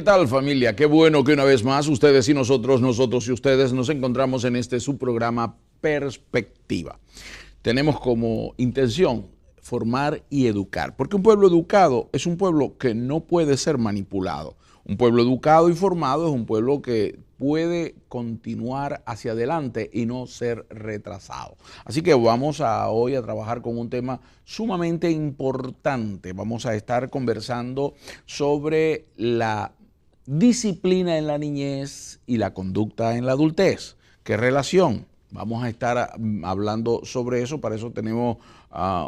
tal, familia? Qué bueno que una vez más ustedes y nosotros y ustedes nos encontramos en este subprograma Perspectiva. Tenemos como intención formar y educar, porque un pueblo educado es un pueblo que no puede ser manipulado. Un pueblo educado y formado es un pueblo que puede continuar hacia adelante y no ser retrasado. Así que vamos hoy a trabajar con un tema sumamente importante. Vamos a estar conversando sobre la disciplina en la niñez y la conducta en la adultez. ¿Qué relación? Vamos a estar hablando sobre eso. Para eso tenemos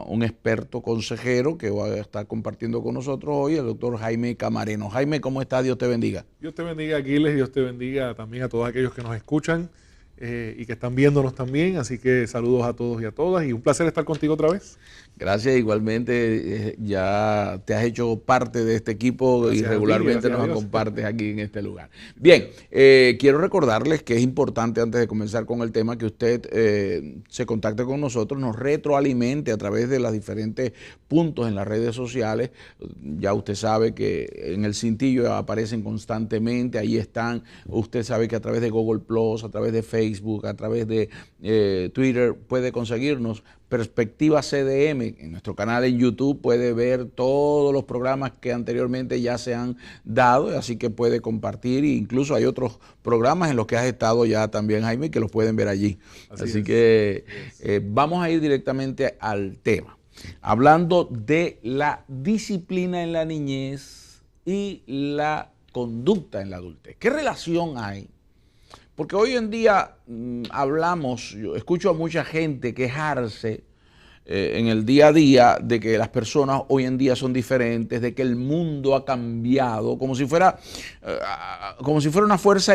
un experto consejero que va a estar compartiendo con nosotros hoy, el doctor Jaime Camareno. Jaime, ¿cómo estás? Dios te bendiga. Dios te bendiga, Aquiles. Dios te bendiga también a todos aquellos que nos escuchan y que están viéndonos también. Así que saludos a todos y a todas y un placer estar contigo otra vez. Gracias, igualmente ya te has hecho parte de este equipo. Gracias y regularmente nos compartes aquí en este lugar. Bien, quiero recordarles que es importante antes de comenzar con el tema que usted se contacte con nosotros, nos retroalimente a través de los diferentes puntos en las redes sociales. Ya usted sabe que en el cintillo aparecen constantemente, ahí están. Usted sabe que a través de Google Plus, a través de Facebook, a través de Twitter puede conseguirnos. Perspectiva CDM, en nuestro canal en YouTube puede ver todos los programas que anteriormente ya se han dado, así que puede compartir, e incluso hay otros programas en los que has estado ya también, Jaime, que los pueden ver allí. Así que vamos a ir directamente al tema, hablando de la disciplina en la niñez y la conducta en la adultez. ¿Qué relación hay? Porque hoy en día yo escucho a mucha gente quejarse en el día a día de que las personas hoy en día son diferentes, de que el mundo ha cambiado, como si fuera una fuerza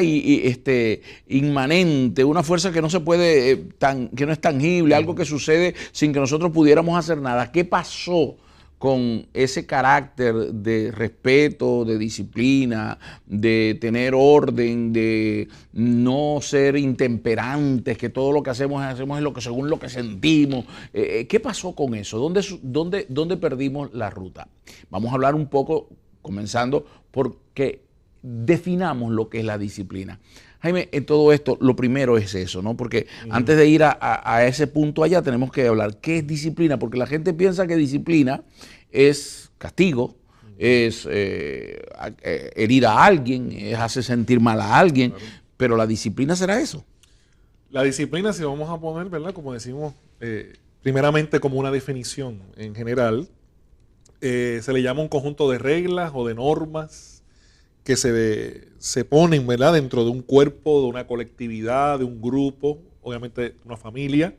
inmanente, una fuerza que no se puede, que no es tangible, algo que sucede sin que nosotros pudiéramos hacer nada. ¿Qué pasó con ese carácter de respeto, de disciplina, de tener orden, de no ser intemperantes, que todo lo que hacemos es según lo que sentimos? ¿Qué pasó con eso? ¿Dónde perdimos la ruta? Vamos a hablar un poco, comenzando porque definamos lo que es la disciplina. Jaime, en todo esto, lo primero es eso, ¿no? Porque antes de ir a ese punto allá, tenemos que hablar qué es disciplina, porque la gente piensa que disciplina es castigo, es herir a alguien, es hacer sentir mal a alguien, claro. Pero la disciplina será eso. La disciplina, si vamos a poner, ¿verdad? Como decimos, primeramente como una definición en general, se le llama un conjunto de reglas o de normas que se ponen, ¿verdad?, dentro de un cuerpo, de una colectividad, de un grupo, obviamente una familia,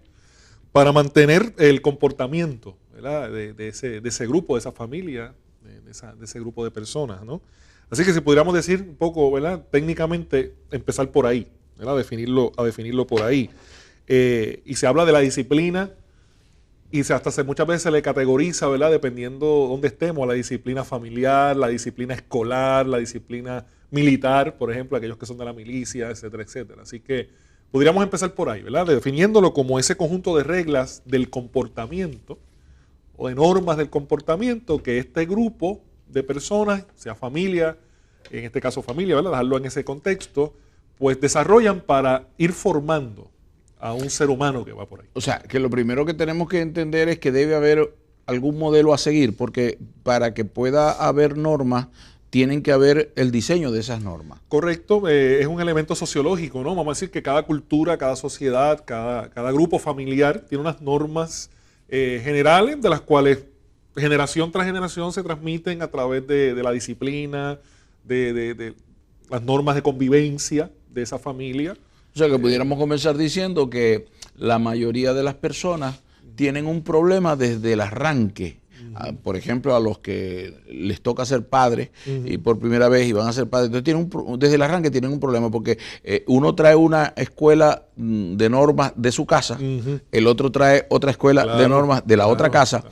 para mantener el comportamiento, ¿verdad?, de ese grupo, de esa familia, de ese grupo de personas, ¿no? Así que si pudiéramos decir un poco, ¿verdad?, técnicamente empezar por ahí, ¿verdad?, a definirlo por ahí. Y se habla de la disciplina y muchas veces se le categoriza, ¿verdad?, dependiendo dónde estemos, la disciplina familiar, la disciplina escolar, la disciplina militar, por ejemplo, aquellos que son de la milicia, etcétera, etcétera. Así que podríamos empezar por ahí, ¿verdad?, definiéndolo como ese conjunto de reglas del comportamiento o de normas del comportamiento que este grupo de personas, sea familia, en este caso familia, ¿verdad?, dejarlo en ese contexto, pues desarrollan para ir formando a un ser humano que va por ahí. O sea, que lo primero que tenemos que entender es que debe haber algún modelo a seguir, porque para que pueda haber normas, tienen que haber el diseño de esas normas. Correcto, es un elemento sociológico, ¿no? Vamos a decir que cada cultura, cada sociedad, cada grupo familiar tiene unas normas generales, de las cuales generación tras generación se transmiten a través de la disciplina, de las normas de convivencia de esa familia. O sea, que pudiéramos comenzar diciendo que la mayoría de las personas tienen un problema desde el arranque. Por ejemplo, a los que les toca ser padres y por primera vez y van a ser padres, entonces desde el arranque tienen un problema porque uno trae una escuela de normas de su casa, el otro trae otra escuela de normas de la otra casa.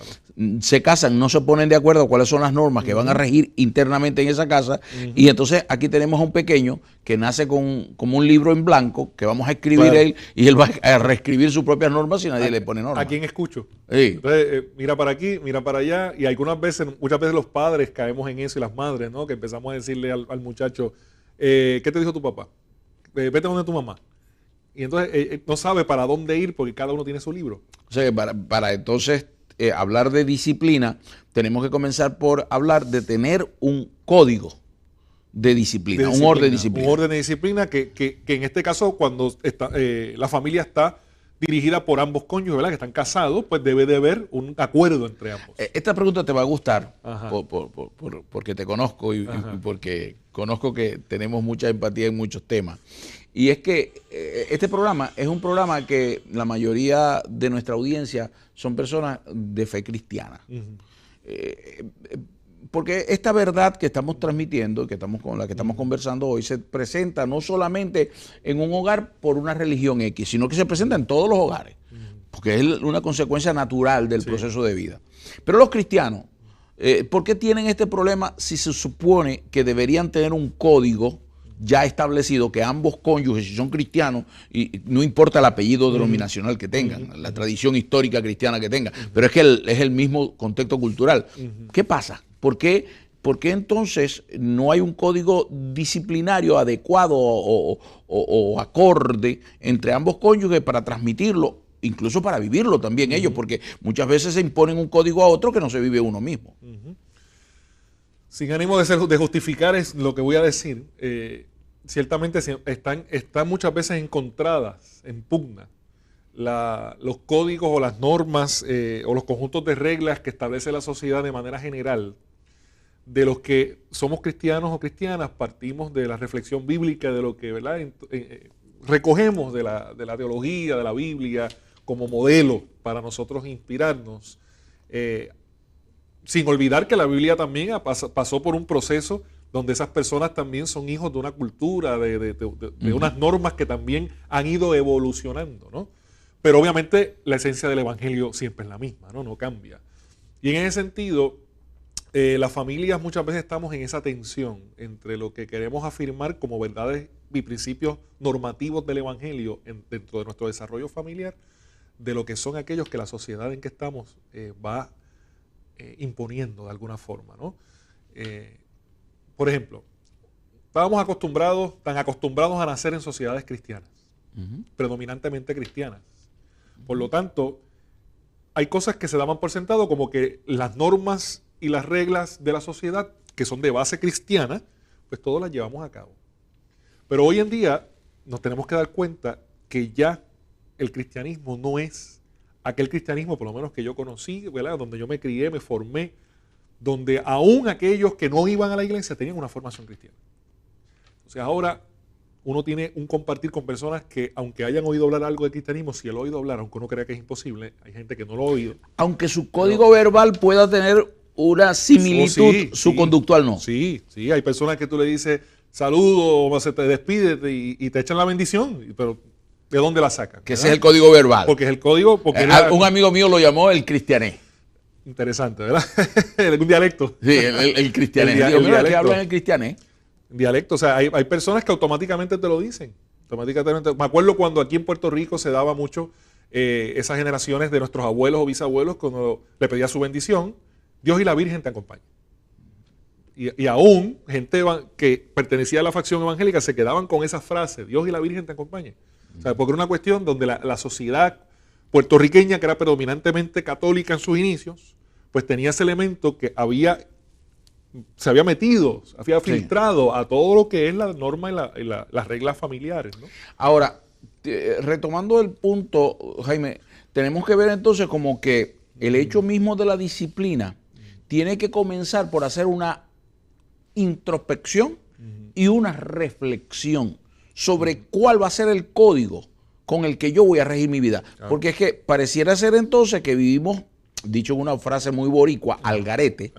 se casan, no se ponen de acuerdo cuáles son las normas que van a regir internamente en esa casa, y entonces aquí tenemos a un pequeño que nace como un libro en blanco, que vamos a escribir él, y él va a reescribir sus propias normas y nadie le pone normas. ¿A quién escucho? Sí. Entonces, mira para aquí, mira para allá, y muchas veces los padres caemos en eso, y las madres, ¿no? Que empezamos a decirle al muchacho, ¿qué te dijo tu papá? Vete donde tu mamá. Y entonces no sabe para dónde ir porque cada uno tiene su libro. O sea, para entonces hablar de disciplina, tenemos que comenzar por hablar de tener un código de disciplina, un orden de disciplina. Un orden de disciplina que en este caso, cuando la familia está dirigida por ambos cónyuges, ¿verdad? Que están casados, pues debe de haber un acuerdo entre ambos. Esta pregunta te va a gustar porque te conozco y porque conozco que tenemos mucha empatía en muchos temas. Y es que este programa es un programa que la mayoría de nuestra audiencia son personas de fe cristiana. Porque esta verdad que estamos transmitiendo, con la que estamos conversando hoy, se presenta no solamente en un hogar por una religión X, sino que se presenta en todos los hogares, porque es una consecuencia natural del proceso de vida. Pero los cristianos, ¿por qué tienen este problema si se supone que deberían tener un código ya establecido que ambos cónyuges, si son cristianos, y no importa el apellido denominacional que tengan, la tradición histórica cristiana que tengan, pero es que es el mismo contexto cultural? ¿Qué pasa? ¿Por qué entonces no hay un código disciplinario adecuado o acorde entre ambos cónyuges para transmitirlo, incluso para vivirlo también ellos? Porque muchas veces se imponen un código a otro que no se vive uno mismo. Sin ánimo de justificar es lo que voy a decir, ciertamente están muchas veces encontradas, en pugna, los códigos o las normas o los conjuntos de reglas que establece la sociedad de manera general. De los que somos cristianos o cristianas, partimos de la reflexión bíblica, de lo que, ¿verdad? Recogemos de la teología, de la Biblia, como modelo para nosotros inspirarnos. Sin olvidar que la Biblia también pasó por un proceso donde esas personas también son hijos de una cultura, de unas normas que también han ido evolucionando, ¿no? Pero obviamente la esencia del Evangelio siempre es la misma, ¿no? No cambia. Y en ese sentido, las familias muchas veces estamos en esa tensión entre lo que queremos afirmar como verdades y principios normativos del Evangelio dentro de nuestro desarrollo familiar, de lo que son aquellos que la sociedad en que estamos va imponiendo de alguna forma, ¿no? Por ejemplo, estábamos tan acostumbrados a nacer en sociedades cristianas, predominantemente cristianas. Por lo tanto, hay cosas que se daban por sentado, como que las normas y las reglas de la sociedad, que son de base cristiana, pues todas las llevamos a cabo. Pero hoy en día nos tenemos que dar cuenta que ya el cristianismo no es aquel cristianismo, por lo menos que yo conocí, ¿verdad? Donde yo me crié, me formé, donde aún aquellos que no iban a la iglesia tenían una formación cristiana. O sea, ahora uno tiene un compartir con personas que, aunque hayan oído hablar algo de cristianismo, si él ha oído hablar, aunque uno crea que es imposible, hay gente que no lo ha oído. Aunque su código verbal pueda tener una similitud, su conductual no. Sí, hay personas que tú le dices saludo, o se te despide y te echan la bendición, pero ¿de dónde la sacan? Que ese es el código verbal. Porque es el código. Un amigo mío lo llamó el cristiané. Interesante, ¿verdad? Un dialecto. Sí, el cristiané. ¿Qué hablan el cristiané? Dialecto, o sea, hay personas que automáticamente te lo dicen. Automáticamente. Me acuerdo cuando aquí en Puerto Rico se daba mucho esas generaciones de nuestros abuelos o bisabuelos, cuando le pedía su bendición, Dios y la Virgen te acompañan. Y aún gente que pertenecía a la facción evangélica se quedaban con esa frase, Dios y la Virgen te acompañan. O sea, porque era una cuestión donde la sociedad puertorriqueña, que era predominantemente católica en sus inicios, pues tenía ese elemento que se había metido, había filtrado a todo lo que es la norma y las reglas familiares, ¿no? Ahora, retomando el punto, Jaime, tenemos que ver entonces como que el hecho mismo de la disciplina tiene que comenzar por hacer una introspección y una reflexión sobre cuál va a ser el código con el que yo voy a regir mi vida. Porque es que pareciera ser entonces que vivimos, dicho en una frase muy boricua, al garete.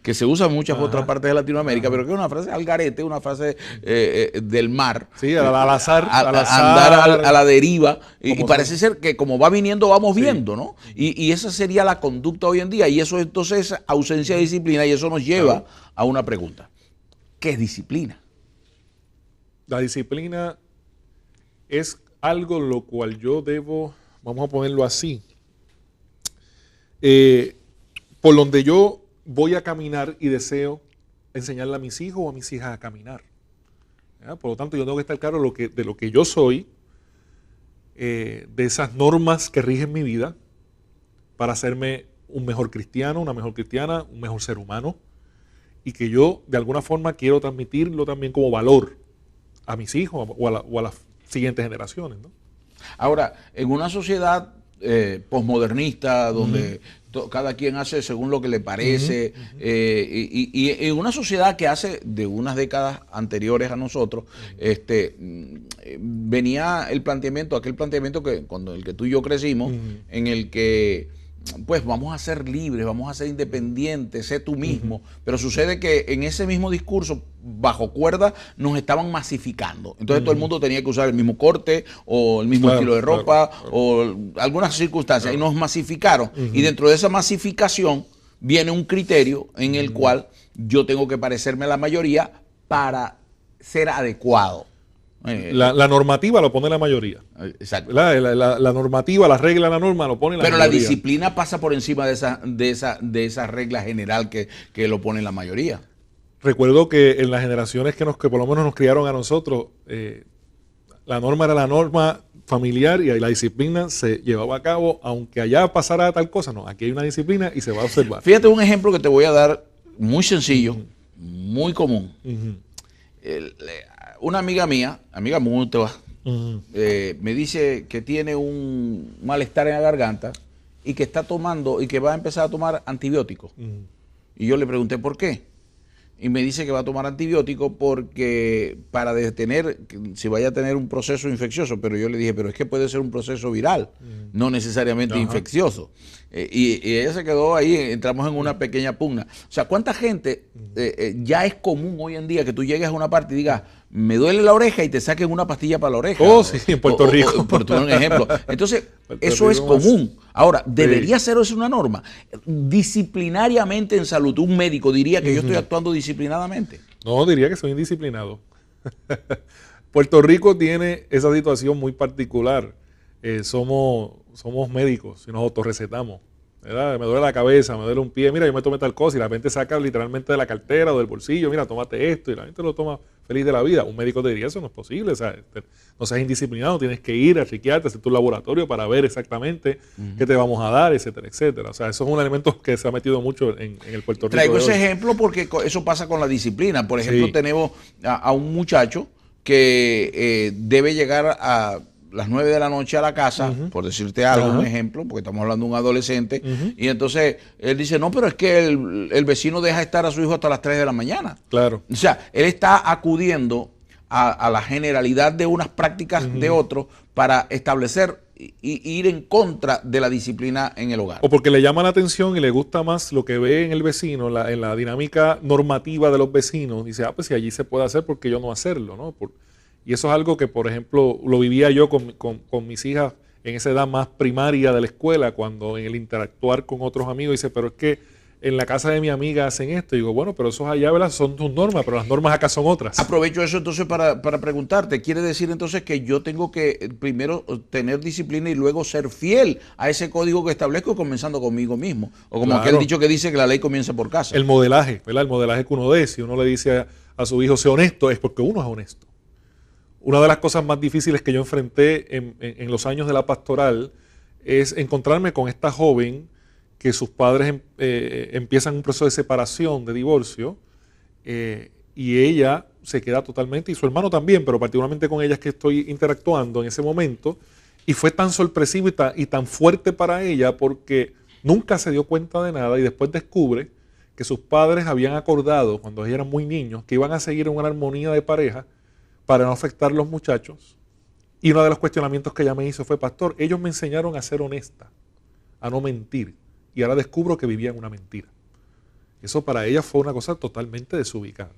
que se usa en muchas otras partes de Latinoamérica, pero que es una frase al garete, una frase del mar. Sí, al azar. Andar a la deriva. Y parece ser que como va viniendo, vamos viendo, ¿no? Y esa sería la conducta hoy en día. Y eso entonces es ausencia de disciplina, y eso nos lleva a una pregunta. ¿Qué es disciplina? La disciplina es algo lo cual yo debo, vamos a ponerlo así, por donde yo voy a caminar y deseo enseñarle a mis hijos o a mis hijas a caminar. ¿Ya? Por lo tanto, yo tengo que estar claro de lo que yo soy, de esas normas que rigen mi vida, para hacerme un mejor cristiano, una mejor cristiana, un mejor ser humano, y que yo de alguna forma quiero transmitirlo también como valor a mis hijos o a las siguientes generaciones, ¿no? Ahora, en una sociedad posmodernista, donde cada quien hace según lo que le parece, y en una sociedad que hace de unas décadas anteriores a nosotros, venía el planteamiento, aquel planteamiento que cuando el que tú y yo crecimos, en el que pues vamos a ser libres, vamos a ser independientes, sé tú mismo, pero sucede que en ese mismo discurso, bajo cuerda, nos estaban masificando. Entonces todo el mundo tenía que usar el mismo corte o el mismo estilo de ropa o algunas circunstancias, y nos masificaron. Y dentro de esa masificación viene un criterio en el cual yo tengo que parecerme a la mayoría para ser adecuado. La normativa lo pone la mayoría. Exacto. La normativa, la regla, la norma lo pone la mayoría. Pero la disciplina pasa por encima de esa regla general que lo pone la mayoría. Recuerdo que en las generaciones que por lo menos nos criaron a nosotros, la norma era la norma familiar y la disciplina se llevaba a cabo, aunque allá pasara tal cosa. No, aquí hay una disciplina y se va a observar. Fíjate un ejemplo que te voy a dar, muy sencillo, muy común. Una amiga mía, amiga mutua, me dice que tiene un malestar en la garganta y que está tomando y que va a empezar a tomar antibióticos. Y yo le pregunté por qué. Y me dice que va a tomar antibióticos porque para detener, si vaya a tener un proceso infeccioso. Pero yo le dije, pero es que puede ser un proceso viral, no necesariamente infeccioso. Y ella se quedó ahí, entramos en una pequeña pugna. O sea, ¿cuánta gente ya es común hoy en día que tú llegues a una parte y digas, me duele la oreja, y te saquen una pastilla para la oreja? Oh, sí, en Puerto Rico. Por poner un ejemplo. Entonces, eso es común. Ahora, ¿debería ser eso una norma? Disciplinariamente en salud, un médico diría que yo estoy actuando disciplinadamente. No, diría que soy indisciplinado. Puerto Rico tiene esa situación muy particular. Somos médicos y nos autorrecetamos. ¿Verdad? Me duele la cabeza, me duele un pie, mira, yo me tomé tal cosa, y la gente saca literalmente de la cartera o del bolsillo, mira, tómate esto, y la gente lo toma feliz de la vida. Un médico te diría, eso no es posible, o sea, no seas indisciplinado, tienes que ir a chequearte, hacer tu laboratorio para ver exactamente qué te vamos a dar, etcétera, etcétera. O sea, eso es un elemento que se ha metido mucho en el Puerto Rico. Traigo ese ejemplo porque eso pasa con la disciplina. Por ejemplo, tenemos a un muchacho que debe llegar a las 9 de la noche a la casa, por decirte algo, un ejemplo, porque estamos hablando de un adolescente, y entonces él dice, no, pero es que el vecino deja estar a su hijo hasta las 3 de la mañana. Claro. O sea, él está acudiendo a la generalidad de unas prácticas de otros para establecer y ir en contra de la disciplina en el hogar. O porque le llama la atención y le gusta más lo que ve en el vecino, en la dinámica normativa de los vecinos. Dice, pues si allí se puede hacer, ¿por qué yo no hacerlo? ¿No? Y eso es algo que, por ejemplo, lo vivía yo con mis hijas en esa edad más primaria de la escuela, cuando en el interactuar con otros amigos, dice, pero es que en la casa de mi amiga hacen esto. Y digo, bueno, pero esos allá, ¿verdad? Son tus normas, pero las normas acá son otras. Aprovecho eso entonces para preguntarte. ¿Quiere decir entonces que yo tengo que primero tener disciplina y luego ser fiel a ese código que establezco, comenzando conmigo mismo? O como aquel dicho que dice que la ley comienza por casa. El modelaje, ¿verdad? El modelaje que uno dé. Si uno le dice a su hijo, sé honesto, es porque uno es honesto. Una de las cosas más difíciles que yo enfrenté en los años de la pastoral es encontrarme con esta joven que sus padres empiezan un proceso de separación, de divorcio, y ella se queda totalmente, y su hermano también, pero particularmente con ella es que estoy interactuando en ese momento, y fue tan sorpresivo y tan fuerte para ella porque nunca se dio cuenta de nada, y después descubre que sus padres habían acordado, cuando ellos eran muy niños, que iban a seguir en una armonía de pareja para no afectar a los muchachos. Y uno de los cuestionamientos que ella me hizo fue, pastor, ellos me enseñaron a ser honesta, a no mentir, y ahora descubro que vivían una mentira. Eso para ella fue una cosa totalmente desubicada.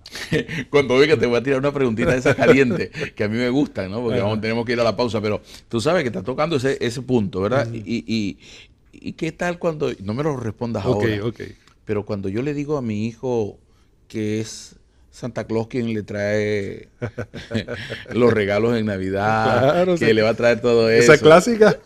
Cuando venga te voy a tirar una preguntita de esas calientes, que a mí me gustan, ¿no? Porque tenemos que ir a la pausa, pero tú sabes que estás tocando ese punto, ¿verdad? ¿Y qué tal cuando, no me lo respondas ahora, pero cuando yo le digo a mi hijo que es Santa Claus quien le trae los regalos en Navidad, claro, que le va a traer todo eso. Esa clásica.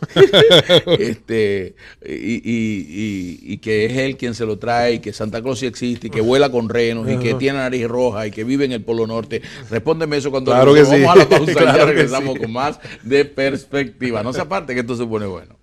Y que es él quien se lo trae, y que Santa Claus sí existe, y que vuela con renos, y que tiene nariz roja, y que vive en el Polo Norte. Respóndeme eso cuando claro que vamos sí. a la pausa. Claro ya regresamos sí. con más de Perspectiva. No se aparte que esto se pone bueno.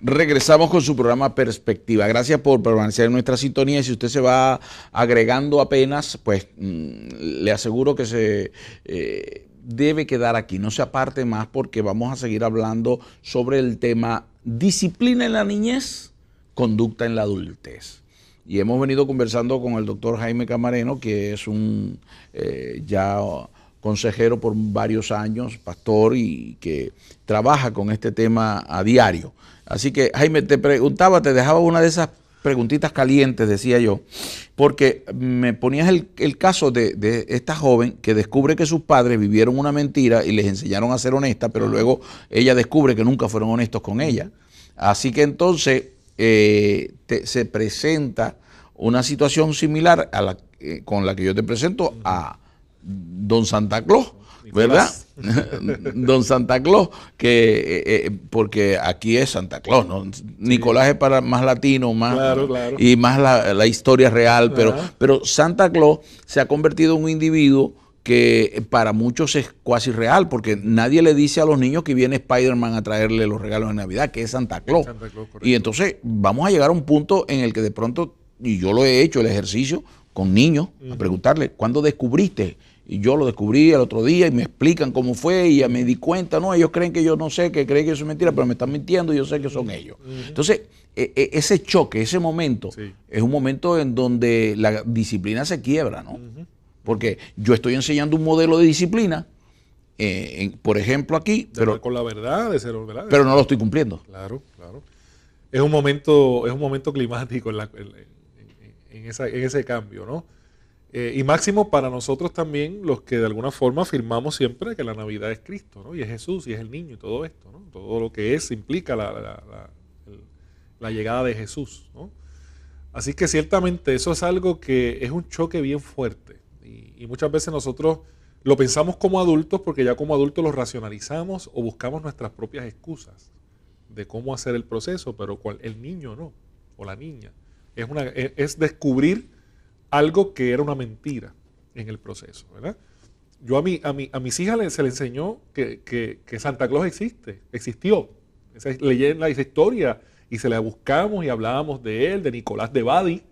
Regresamos con su programa Perspectiva. Gracias por permanecer en nuestra sintonía. Y si usted se va agregando apenas, pues le aseguro que se debe quedar aquí. No se aparte más porque vamos a seguir hablando sobre el tema disciplina en la niñez, conducta en la adultez. Y hemos venido conversando con el doctor Jaime Camareno, que es un ya consejero por varios años, pastor, y que trabaja con este tema a diario. Así que, Jaime, te preguntaba, te dejaba una de esas preguntitas calientes, decía yo, porque me ponías el caso de esta joven que descubre que sus padres vivieron una mentira y les enseñaron a ser honesta, pero luego ella descubre que nunca fueron honestos con ella. Así que entonces se presenta una situación similar a con la que yo te presento a Don Santa Claus, ¿verdad? Don Santa Claus, que porque aquí es Santa Claus, ¿no? Nicolás es para más latino, más claro. y más la historia real, pero Santa Claus se ha convertido en un individuo que para muchos es cuasi real, porque nadie le dice a los niños que viene Spider-Man a traerle los regalos de Navidad, que es Santa Claus. Y entonces vamos a llegar a un punto en el que de pronto, y yo lo he hecho, el ejercicio con niños, a preguntarle, ¿cuándo descubriste? Y yo lo descubrí el otro día y me explican cómo fue y ya me di cuenta, no, ellos creen que yo no sé, que creen que eso es mentira, pero me están mintiendo y yo sé que son ellos. Entonces, ese choque, ese momento, es un momento en donde la disciplina se quiebra, ¿no? Porque yo estoy enseñando un modelo de disciplina, por ejemplo aquí, pero con la verdad, de ser verdad. Pero no lo estoy cumpliendo. Claro. Es un momento climático en ese cambio, ¿no? Y máximo para nosotros también, los que de alguna forma afirmamos siempre que la Navidad es Cristo, ¿no? Y es Jesús, y es el niño, y todo esto, ¿no? Todo lo que implica la llegada de Jesús, ¿no? Así que ciertamente eso es algo que es un choque bien fuerte. Y muchas veces nosotros lo pensamos como adultos porque ya como adultos lo racionalizamos o buscamos nuestras propias excusas de cómo hacer el proceso, pero el niño no, o la niña. Es descubrir algo que era una mentira en el proceso, ¿verdad? Yo a mis hijas se le enseñó que Santa Claus existió. Esa leyenda, esa historia, y se la buscamos y hablábamos de él, de Nicolás de Bari,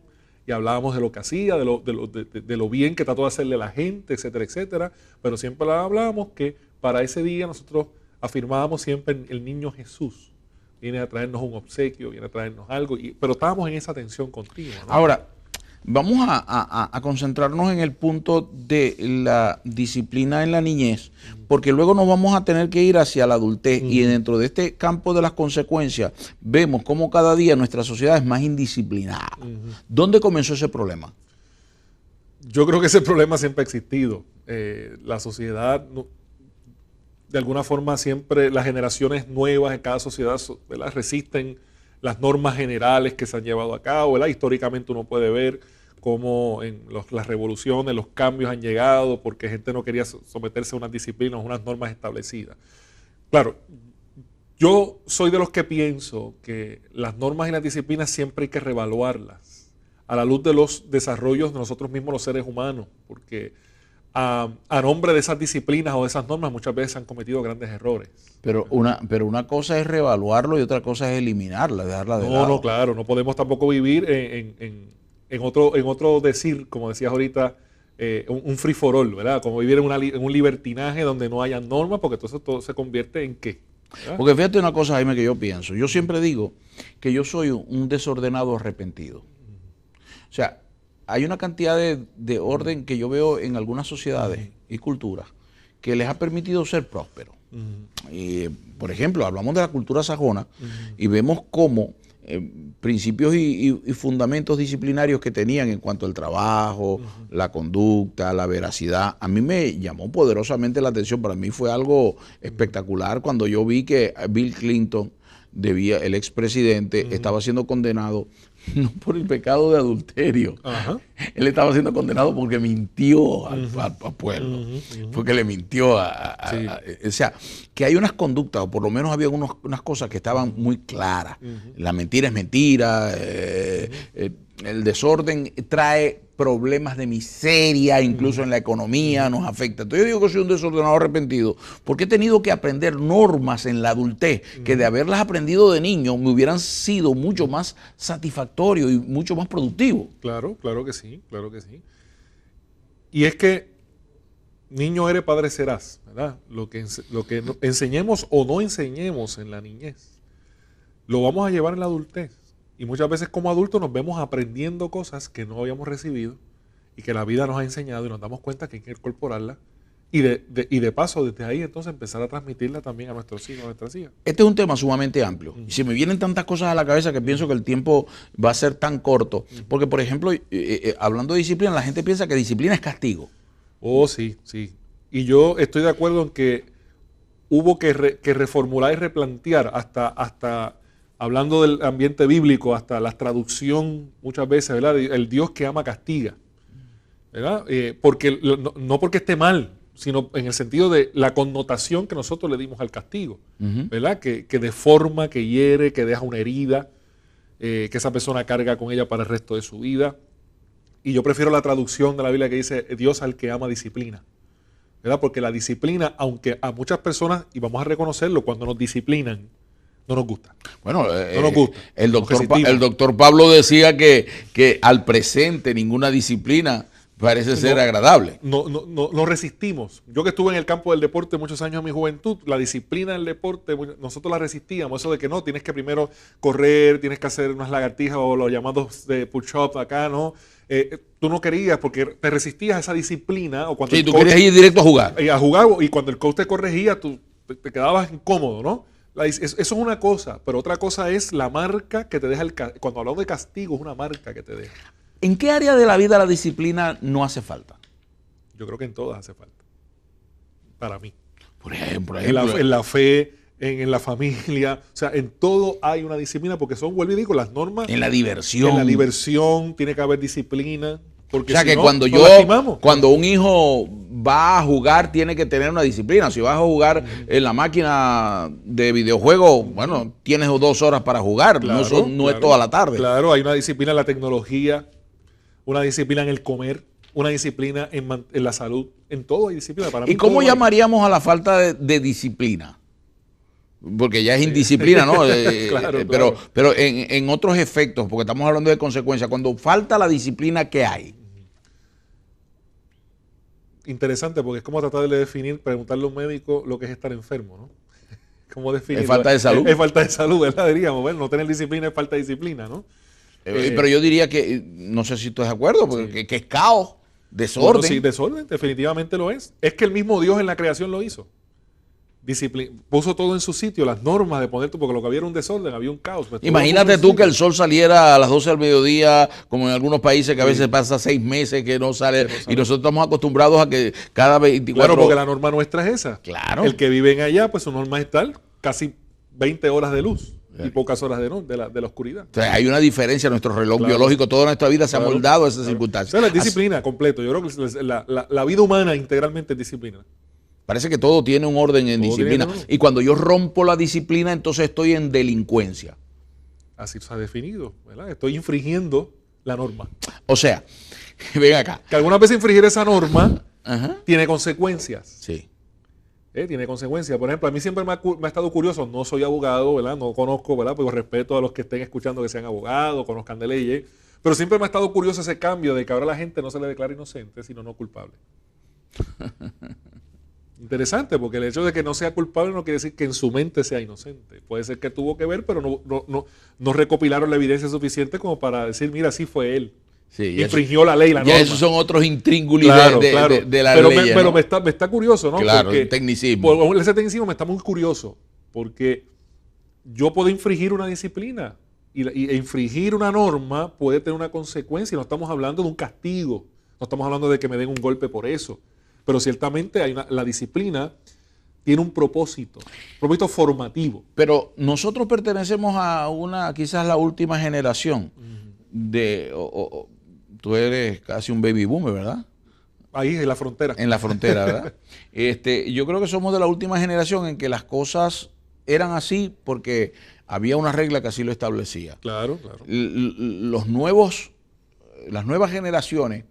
y hablábamos de lo que hacía, de lo bien que trató de hacerle a la gente, etcétera, etcétera, pero siempre hablábamos que para ese día nosotros afirmábamos siempre el niño Jesús. Viene a traernos un obsequio, viene a traernos algo, pero estábamos en esa tensión continua, ¿no? Ahora, vamos a concentrarnos en el punto de la disciplina en la niñez, porque luego nos vamos a tener que ir hacia la adultez y dentro de este campo de las consecuencias vemos cómo cada día nuestra sociedad es más indisciplinada. ¿Dónde comenzó ese problema? Yo creo que ese problema siempre ha existido. La sociedad, de alguna forma siempre, las generaciones nuevas en cada sociedad, ¿verdad?, resisten las normas generales que se han llevado a cabo, ¿verdad? Históricamente uno puede ver cómo en las revoluciones, los cambios han llegado porque gente no quería someterse a unas disciplinas, a unas normas establecidas. Claro, yo soy de los que pienso que las normas y las disciplinas siempre hay que reevaluarlas a la luz de los desarrollos de nosotros mismos los seres humanos, porque a nombre de esas disciplinas o de esas normas muchas veces se han cometido grandes errores. Pero una cosa es reevaluarlo y otra cosa es eliminarla, dejarla de lado. No, claro, no podemos tampoco vivir en otro decir, como decías ahorita, un free for all, ¿verdad? Como vivir en un libertinaje donde no haya normas, porque entonces todo se convierte en ¿qué? Porque fíjate una cosa, Jaime, que yo pienso. Yo siempre digo que yo soy un desordenado arrepentido. O sea, hay una cantidad de orden que yo veo en algunas sociedades y culturas que les ha permitido ser prósperos. Y, por ejemplo, hablamos de la cultura sajona y vemos cómo principios y fundamentos disciplinarios que tenían en cuanto al trabajo, la conducta, la veracidad, a mí me llamó poderosamente la atención. Para mí fue algo espectacular cuando yo vi que Bill Clinton, el expresidente, estaba siendo condenado no por el pecado de adulterio. Él estaba siendo condenado porque mintió al pueblo. Fue que le mintió o sea, que hay unas conductas, o por lo menos había unas cosas que estaban muy claras. La mentira es mentira, el desorden trae problemas de miseria, incluso en la economía, nos afecta. Entonces yo digo que soy un desordenado arrepentido, porque he tenido que aprender normas en la adultez, que de haberlas aprendido de niño me hubieran sido mucho más satisfactorios y mucho más productivos. Claro, claro que sí, claro que sí. Y es que niño eres, padre serás, ¿verdad? Lo que enseñemos o no enseñemos en la niñez, lo vamos a llevar en la adultez. Y muchas veces como adultos nos vemos aprendiendo cosas que no habíamos recibido y que la vida nos ha enseñado y nos damos cuenta que hay que incorporarlas y de paso desde ahí entonces empezar a transmitirla también a nuestros hijos, a nuestras hijas. Este es un tema sumamente amplio. Y se me vienen tantas cosas a la cabeza que pienso que el tiempo va a ser tan corto. Porque, por ejemplo, hablando de disciplina, la gente piensa que disciplina es castigo. Oh, sí, sí. Y yo estoy de acuerdo en que hubo que reformular y replantear hasta hablando del ambiente bíblico, hasta la traducción muchas veces, ¿verdad? El Dios que ama castiga, ¿verdad? Porque, no porque esté mal, sino en el sentido de la connotación que nosotros le dimos al castigo, ¿verdad? Que deforma, que hiere, que deja una herida, que esa persona carga con ella para el resto de su vida. Y yo prefiero la traducción de la Biblia que dice Dios al que ama disciplina, ¿verdad? Porque la disciplina, aunque a muchas personas, y vamos a reconocerlo, cuando nos disciplinan, no nos gusta. Bueno, no nos gusta. El doctor Pablo decía que al presente ninguna disciplina parece ser agradable. No resistimos. Yo que estuve en el campo del deporte muchos años de mi juventud, la disciplina del deporte, nosotros la resistíamos. Eso de que no, tienes que primero correr, tienes que hacer unas lagartijas o los llamados de push-up acá, ¿no? Tú no querías porque te resistías a esa disciplina. O cuando tú querías ir directo a jugar. A jugar, y cuando el coach te corregía, tú te quedabas incómodo, ¿no? Eso es una cosa, pero otra cosa es la marca que te deja cuando hablamos de castigo, es una marca que te deja. ¿En qué área de la vida la disciplina no hace falta? Yo creo que en todas hace falta. Para mí. Por ejemplo. En la fe, en la familia, o sea, en todo hay una disciplina porque vuelvo y digo, las normas. En la diversión. En la diversión tiene que haber disciplina. Porque o sea, que cuando un hijo va a jugar, tiene que tener una disciplina. Si vas a jugar en la máquina de videojuego, bueno, tienes 2 horas para jugar, claro, no es toda la tarde. Claro, hay una disciplina en la tecnología, una disciplina en el comer, una disciplina en la salud. En todo hay disciplina. Para mí, ¿y cómo llamaríamos a la falta de disciplina? Porque ya es indisciplina, ¿no? Claro. Pero en otros efectos, porque estamos hablando de consecuencias, cuando falta la disciplina, ¿qué hay? Interesante, porque es como tratar de definir, preguntarle a un médico lo que es estar enfermo, ¿no? ¿Cómo definir? ¿Es falta de salud? Es falta de salud, ¿verdad? Diríamos, bueno, no tener disciplina es falta de disciplina, ¿no? Pero yo diría que, no sé si estás de acuerdo, porque que es caos, desorden. Bueno, sí, desorden, definitivamente lo es. Es que el mismo Dios en la creación lo hizo. Puso todo en su sitio, las normas de poner, porque lo que había era un desorden, había un caos. Imagínate tú que el sol saliera a las 12 del mediodía, como en algunos países que a veces pasa 6 meses que no sale, y nosotros estamos acostumbrados a que cada 24 Claro, porque la norma nuestra es esa. Claro. El que vive en allá, pues su norma es estar casi 20 horas de luz y pocas horas de la oscuridad. O sea, hay una diferencia, nuestro reloj biológico, toda nuestra vida se ha moldado a esas circunstancias. O sea, la disciplina completo, yo creo que la vida humana integralmente es disciplina. Parece que todo tiene un orden en disciplina. Y cuando yo rompo la disciplina, entonces estoy en delincuencia. Así se ha definido, ¿verdad? Estoy infringiendo la norma. O sea, ven acá. Que algunas veces infringir esa norma tiene consecuencias. Sí. Tiene consecuencias. Por ejemplo, a mí siempre me ha estado curioso, no soy abogado, ¿verdad? No conozco, ¿verdad? Porque respeto a los que estén escuchando que sean abogados, conozcan de leyes. Pero siempre me ha estado curioso ese cambio de que ahora la gente no se le declara inocente, sino no culpable. Interesante, porque el hecho de que no sea culpable no quiere decir que en su mente sea inocente. Puede ser que tuvo que ver, pero no recopilaron la evidencia suficiente como para decir, mira, sí fue él. Sí, infringió la ley, la norma. Ya esos son otros intríngulis claro, de la ley. Pero ¿no? me está curioso, ¿no? Claro, porque el tecnicismo. Ese tecnicismo me está muy curioso, porque yo puedo infringir una disciplina e infringir una norma puede tener una consecuencia. No estamos hablando de un castigo, no estamos hablando de que me den un golpe por eso. Pero ciertamente la disciplina tiene un propósito formativo. Pero nosotros pertenecemos a quizás la última generación tú eres casi un baby boomer, ¿verdad? Ahí en la frontera. En la frontera, ¿verdad? Yo creo que somos de la última generación en que las cosas eran así porque había una regla que así lo establecía. Claro, claro. Las nuevas generaciones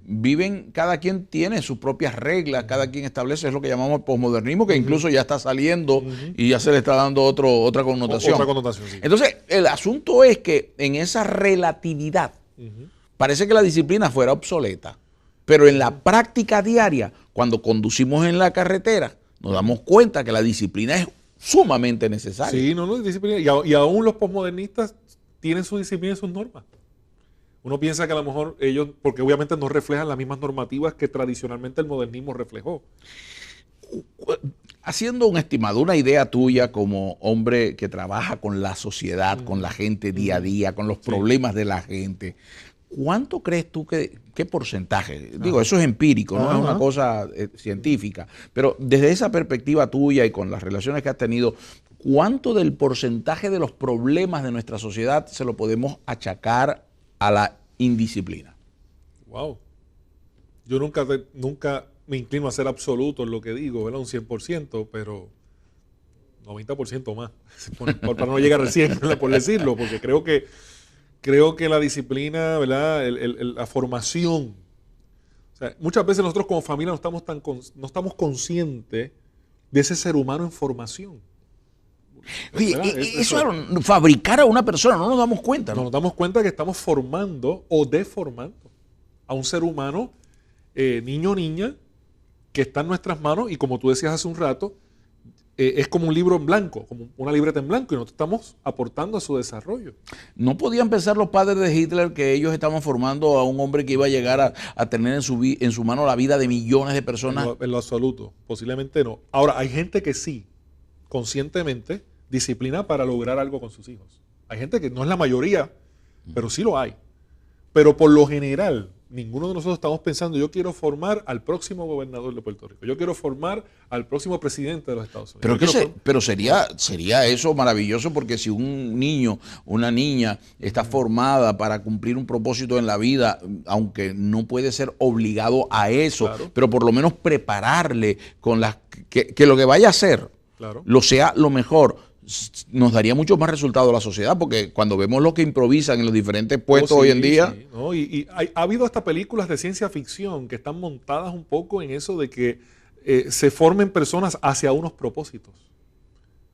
viven, cada quien tiene sus propias reglas, cada quien establece, es lo que llamamos el posmodernismo, que incluso ya está saliendo y ya se le está dando otra connotación. Otra connotación, sí. Entonces, el asunto es que en esa relatividad parece que la disciplina fuera obsoleta, pero en la práctica diaria, cuando conducimos en la carretera, nos damos cuenta que la disciplina es sumamente necesaria. Sí, no, disciplina. Y aún los posmodernistas tienen su disciplina y sus normas. Uno piensa que a lo mejor ellos, porque obviamente no reflejan las mismas normativas que tradicionalmente el modernismo reflejó. Haciendo un estimado, una idea tuya como hombre que trabaja con la sociedad, con la gente día a día, con los problemas de la gente, ¿cuánto crees tú qué porcentaje? Digo, eso es empírico, no es una cosa científica, pero desde esa perspectiva tuya y con las relaciones que has tenido, ¿cuánto del porcentaje de los problemas de nuestra sociedad se lo podemos achacar a la indisciplina? Wow. Yo nunca me inclino a ser absoluto en lo que digo, ¿verdad? Un 100%, pero 90% más, para no llegar al 100, por decirlo, porque creo que la disciplina, ¿verdad? La formación. O sea, muchas veces nosotros como familia no estamos conscientes de ese ser humano en formación. Oye, eso es fabricar a una persona, no nos damos cuenta, ¿no? No nos damos cuenta que estamos formando o deformando a un ser humano, niño o niña, que está en nuestras manos y como tú decías hace un rato, es como un libro en blanco, como una libreta en blanco y nosotros estamos aportando a su desarrollo. ¿No podían pensar los padres de Hitler que ellos estaban formando a un hombre que iba a llegar a tener en su mano la vida de millones de personas? En lo absoluto, posiblemente no. Ahora, hay gente que sí, conscientemente, disciplina para lograr algo con sus hijos. Hay gente que no es la mayoría, pero sí lo hay. Pero por lo general, ninguno de nosotros estamos pensando, yo quiero formar al próximo gobernador de Puerto Rico, yo quiero formar al próximo presidente de los Estados Unidos. Pero sería eso maravilloso, porque si un niño, una niña está formada para cumplir un propósito en la vida, aunque no puede ser obligado a eso, claro, pero por lo menos prepararle con que lo que vaya a hacer, claro, lo sea lo mejor, nos daría mucho más resultado a la sociedad, porque cuando vemos lo que improvisan en los diferentes puestos hoy en día... Sí, ¿no? Ha habido hasta películas de ciencia ficción que están montadas un poco en eso de que se formen personas hacia unos propósitos,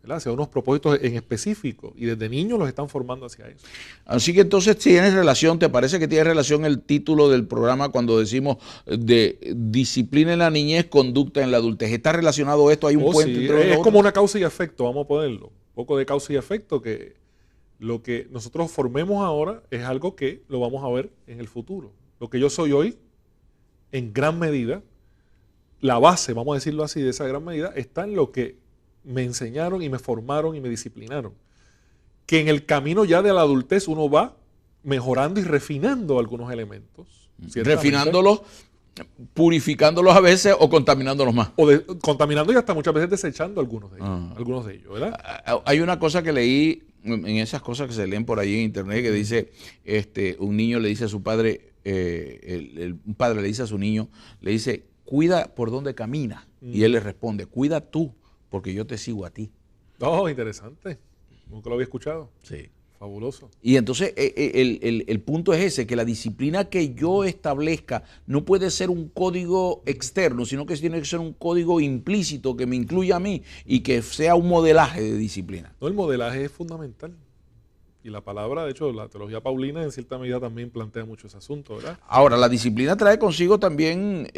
¿verdad? Hacia unos propósitos en específico, y desde niños los están formando hacia eso. Así que entonces tienes relación, ¿te parece que tiene relación el título del programa cuando decimos de disciplina en la niñez, conducta en la adultez? ¿Está relacionado esto? ¿Hay un puente sí, entre es como una causa y efecto, vamos a ponerlo. Un poco de causa y efecto, que lo que nosotros formemos ahora es algo que lo vamos a ver en el futuro. Lo que yo soy hoy, en gran medida, la base, vamos a decirlo así, de esa gran medida, está en lo que me enseñaron y me formaron y me disciplinaron. Que en el camino ya de la adultez uno va mejorando y refinando algunos elementos. Refinándolos, purificándolos a veces o contaminándolos más. Contaminando y hasta muchas veces desechando algunos de ellos, ¿verdad? Hay una cosa que leí en esas cosas que se leen por ahí en internet que dice, un niño le dice a su padre, un padre le dice a su niño, le dice, cuida por dónde camina. Y él le responde, cuida tú, porque yo te sigo a ti. Oh, interesante. Nunca lo había escuchado. Sí. Fabuloso. Y entonces el punto es ese, que la disciplina que yo establezca no puede ser un código externo, sino que tiene que ser un código implícito que me incluya a mí y que sea un modelaje de disciplina. No, el modelaje es fundamental. Y la palabra, de hecho, la teología paulina en cierta medida también plantea mucho ese asunto, ¿verdad? Ahora, la disciplina trae consigo también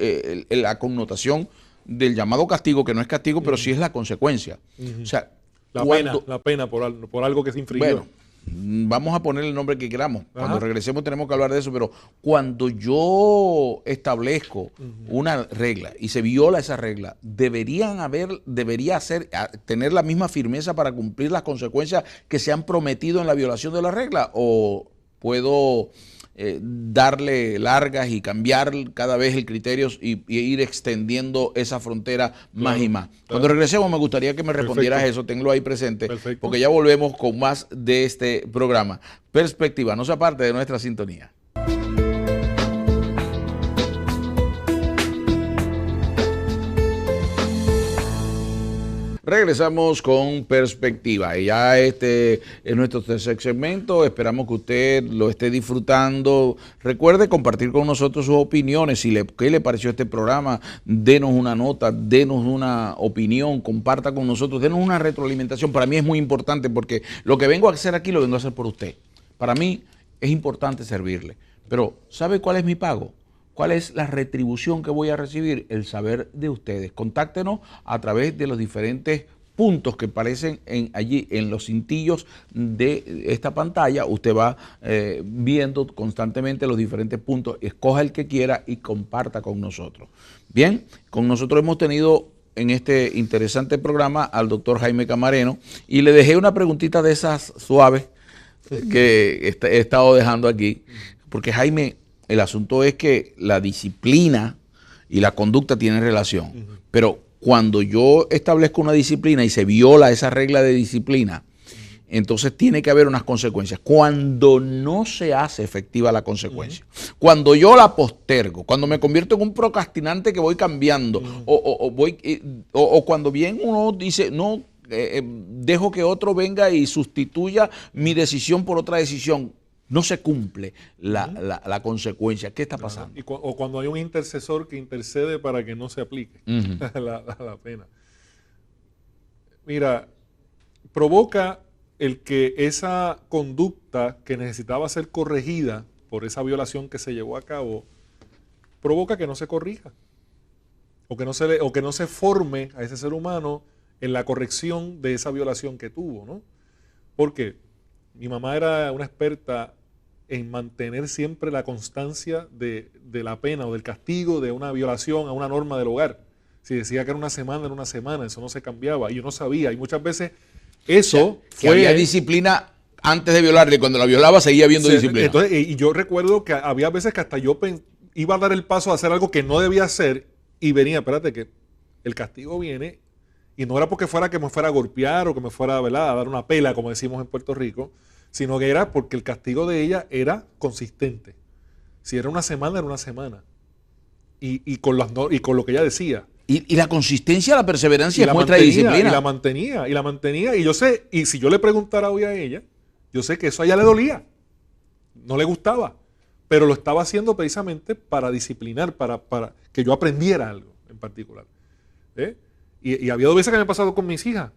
la connotación del llamado castigo, que no es castigo, pero sí es la consecuencia. O sea, la pena por algo que se infringió. Bueno, vamos a poner el nombre que queramos. Cuando regresemos tenemos que hablar de eso, pero cuando yo establezco una regla y se viola esa regla, tener la misma firmeza para cumplir las consecuencias que se han prometido en la violación de la regla, o puedo darle largas y cambiar cada vez el criterio y ir extendiendo esa frontera más y más. Cuando regresemos me gustaría que me respondieras eso, tenlo ahí presente, porque ya volvemos con más de este programa. Perspectiva, no se aparte de nuestra sintonía. Regresamos con Perspectiva. Y ya este es nuestro tercer segmento. Esperamos que usted lo esté disfrutando. Recuerde compartir con nosotros sus opiniones. ¿Qué le pareció este programa? Denos una nota, denos una opinión, comparta con nosotros, denos una retroalimentación. Para mí es muy importante porque lo que vengo a hacer aquí lo vengo a hacer por usted. Para mí es importante servirle. Pero ¿sabe cuál es mi pago? ¿Cuál es la retribución que voy a recibir? El saber de ustedes. Contáctenos a través de los diferentes puntos que aparecen allí en los cintillos de esta pantalla. Usted va viendo constantemente los diferentes puntos. Escoja el que quiera y comparta con nosotros. Bien, con nosotros hemos tenido en este interesante programa al doctor Jaime Camareno y le dejé una preguntita de esas suaves que he estado dejando aquí, porque Jaime, el asunto es que la disciplina y la conducta tienen relación, pero cuando yo establezco una disciplina y se viola esa regla de disciplina, entonces tiene que haber unas consecuencias. Cuando no se hace efectiva la consecuencia, cuando yo la postergo, cuando me convierto en un procrastinante que voy cambiando, o cuando bien uno dice, no, dejo que otro venga y sustituya mi decisión por otra decisión, no se cumple la consecuencia. ¿Qué está pasando? O cuando hay un intercesor que intercede para que no se aplique la pena. Mira, provoca el que esa conducta que necesitaba ser corregida por esa violación que se llevó a cabo, provoca que no se corrija. O que no se forme a ese ser humano en la corrección de esa violación que tuvo, ¿no? Porque mi mamá era una experta en mantener siempre la constancia de la pena o del castigo de una violación a una norma del hogar. Si decía que era una semana, eso no se cambiaba. Y yo no sabía. Y muchas veces eso que había disciplina antes de violarle. Cuando la violaba seguía habiendo disciplina. Entonces, y yo recuerdo que había veces que hasta yo iba a dar el paso a hacer algo que no debía hacer y venía, espérate, que el castigo viene y no era porque fuera que me fuera a golpear o que me fuera, ¿verdad?, a dar una pela, como decimos en Puerto Rico, sino que era porque el castigo de ella era consistente. Si era una semana, era una semana. Y con lo que ella decía. Y la consistencia, la perseverancia es muestra de disciplina. Y la mantenía. Y yo sé, y si yo le preguntara hoy a ella, yo sé que eso a ella le dolía. No le gustaba. Pero lo estaba haciendo precisamente para disciplinar, para que yo aprendiera algo en particular. Y había 2 veces que me ha pasado con mis hijas.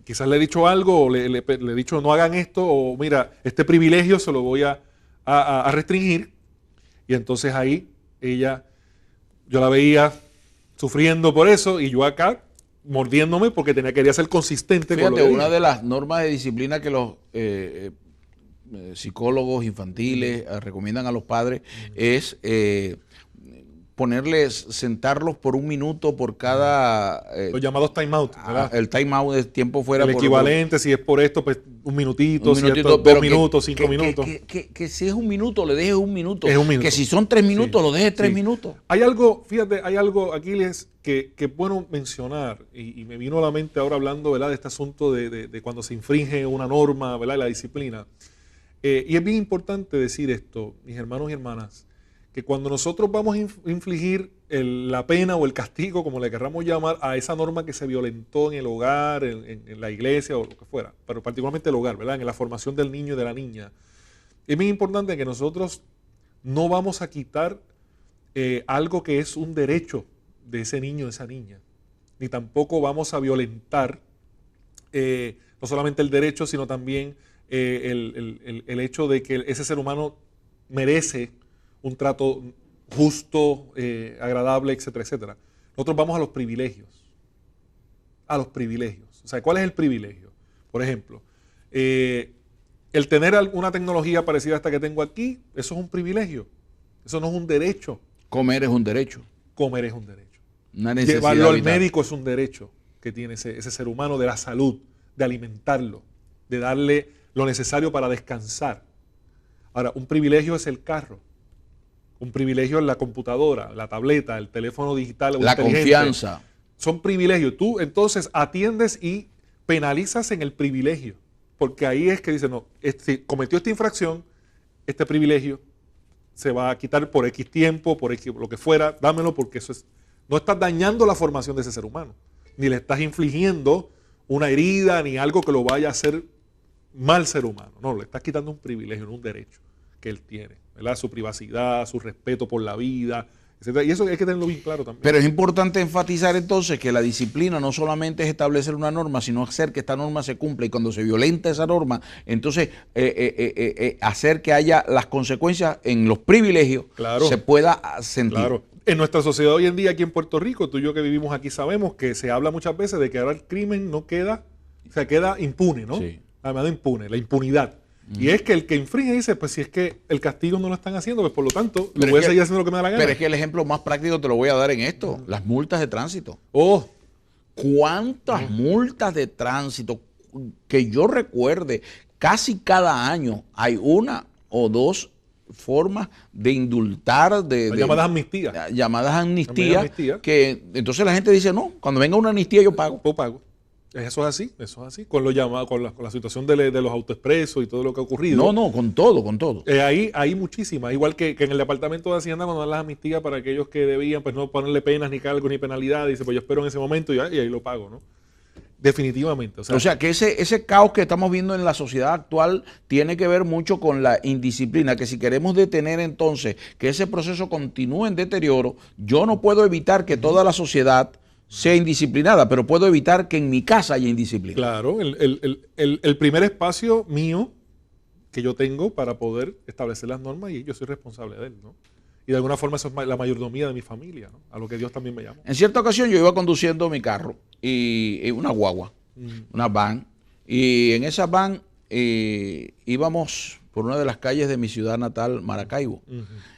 Quizás le he dicho algo, o le he dicho no hagan esto, o mira, este privilegio se lo voy a restringir. Y entonces ahí yo la veía sufriendo por eso, y yo acá mordiéndome porque quería ser consistente. Fíjate, con lo que una de las normas de disciplina que los psicólogos infantiles recomiendan a los padres es sentarlos por 1 minuto por cada... los llamados time out, ¿verdad? El time out es tiempo fuera. El equivalente, si es por esto, pues 1 minutito, si es 2 minutos, 5 minutos. Que si es 1 minuto, le dejes 1 minuto. Es 1 minuto. Que si son 3 minutos, lo dejes 3 minutos. Hay algo, fíjate, Aquiles, que es bueno mencionar, y me vino a la mente ahora hablando, ¿verdad?, de este asunto de cuando se infringe una norma, ¿verdad?, la disciplina. Y es bien importante decir esto, mis hermanos y hermanas, que cuando nosotros vamos a infligir la pena o el castigo, como le querramos llamar, a esa norma que se violentó en el hogar, en la iglesia o lo que fuera, pero particularmente el hogar, ¿verdad?, en la formación del niño y de la niña, es bien importante que nosotros no vamos a quitar algo que es un derecho de ese niño o esa niña, ni tampoco vamos a violentar no solamente el derecho, sino también el hecho de que ese ser humano merece un trato justo, agradable, etcétera, etcétera. Nosotros vamos a los privilegios. A los privilegios. O sea, ¿cuál es el privilegio? Por ejemplo, el tener alguna tecnología parecida a esta que tengo aquí, eso es un privilegio. Eso no es un derecho. Comer es un derecho. Comer es un derecho. Una necesidad Llevarlo al vital. médico es un derecho que tiene ese ser humano, de la salud, de alimentarlo, de darle lo necesario para descansar. Ahora, un privilegio es el carro. Un privilegio es la computadora, la tableta, el teléfono digital. La confianza. Son privilegios. Tú entonces atiendes y penalizas en el privilegio. Porque ahí es que dice, no, cometió esta infracción, este privilegio se va a quitar por X tiempo, por X, lo que fuera, dámelo, porque eso es, no estás dañando la formación de ese ser humano, ni le estás infligiendo una herida, ni algo que lo vaya a hacer mal ser humano. No, le estás quitando un privilegio, no un derecho que él tiene, ¿verdad? Su privacidad, su respeto por la vida, etcétera. Y eso hay que tenerlo bien claro también. Pero es importante enfatizar entonces que la disciplina no solamente es establecer una norma, sino hacer que esta norma se cumpla, y cuando se violenta esa norma, entonces hacer que haya las consecuencias en los privilegios, claro, se pueda sentir. Claro. En nuestra sociedad hoy en día aquí en Puerto Rico, tú y yo que vivimos aquí sabemos que se habla muchas veces de que ahora el crimen no queda, o sea, queda impune, ¿no? Sí. Además de impune, la impunidad. Y es que el que infringe dice, pues si es que el castigo no lo están haciendo, pues por lo tanto, lo voy a seguir haciendo lo que me da la gana. Pero es que el ejemplo más práctico te lo voy a dar en esto, las multas de tránsito. Oh, ¿Cuántas multas de tránsito que yo recuerde? Casi cada año hay una o dos formas de indultar, llamadas amnistías. Llamadas amnistías, que entonces la gente dice, no, cuando venga una amnistía yo pago. Yo pago. Eso es así, con la situación de los autoexpresos y todo lo que ha ocurrido. No, con todo. Hay muchísimas, igual que en el Departamento de Hacienda cuando dan las amnistías para aquellos que debían, pues no ponerle penas, ni cargos, ni penalidades, dice, pues yo espero en ese momento y ahí lo pago, ¿no? Definitivamente. O sea que ese caos que estamos viendo en la sociedad actual tiene que ver mucho con la indisciplina, que si queremos detener entonces que ese proceso continúe en deterioro, yo no puedo evitar que toda la sociedad sea indisciplinada, pero puedo evitar que en mi casa haya indisciplina. Claro, el primer espacio mío que yo tengo para poder establecer las normas, y yo soy responsable de él, ¿no? Y de alguna forma eso es la mayordomía de mi familia, ¿no? A lo que Dios también me llama. En cierta ocasión yo iba conduciendo mi carro, y una guagua, una van, y en esa van íbamos por una de las calles de mi ciudad natal, Maracaibo,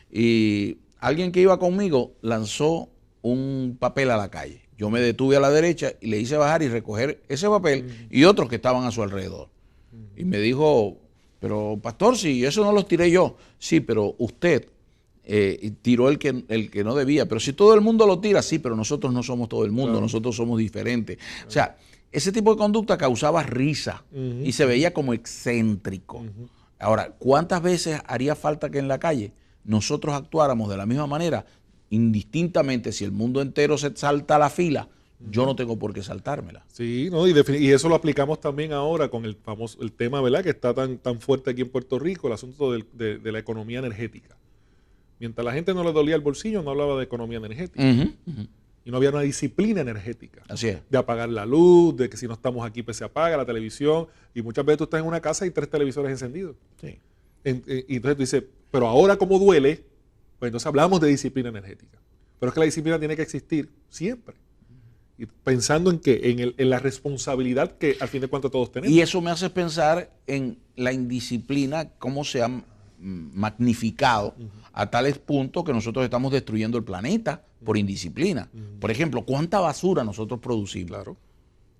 y alguien que iba conmigo lanzó un papel a la calle. Yo me detuve a la derecha y le hice bajar y recoger ese papel y otros que estaban a su alrededor. Y me dijo, pero pastor, si eso no los tiré yo. Sí, pero usted tiró el que no debía. Pero si todo el mundo lo tira, sí, pero nosotros no somos todo el mundo, claro. Nosotros somos diferentes. O sea, ese tipo de conducta causaba risa y se veía como excéntrico. Ahora, ¿cuántas veces haría falta que en la calle nosotros actuáramos de la misma manera? Indistintamente, si el mundo entero se salta a la fila, yo no tengo por qué saltármela. Sí, ¿no? Y eso lo aplicamos también ahora con el tema, ¿verdad?, que está tan fuerte aquí en Puerto Rico, el asunto de la economía energética. Mientras la gente no le dolía el bolsillo, no hablaba de economía energética. Y no había una disciplina energética. Así es. De apagar la luz, de que si no estamos aquí, pues se apaga la televisión. Y muchas veces tú estás en una casa y 3 televisores encendidos. Sí. Y entonces tú dices, pero ahora como duele, pues entonces hablamos de disciplina energética. Pero es que la disciplina tiene que existir siempre. Y pensando en que en la responsabilidad que al fin de cuentas todos tenemos. Y eso me hace pensar en la indisciplina, cómo se ha magnificado a tales puntos que nosotros estamos destruyendo el planeta por indisciplina. Por ejemplo, ¿cuánta basura nosotros producimos? Claro.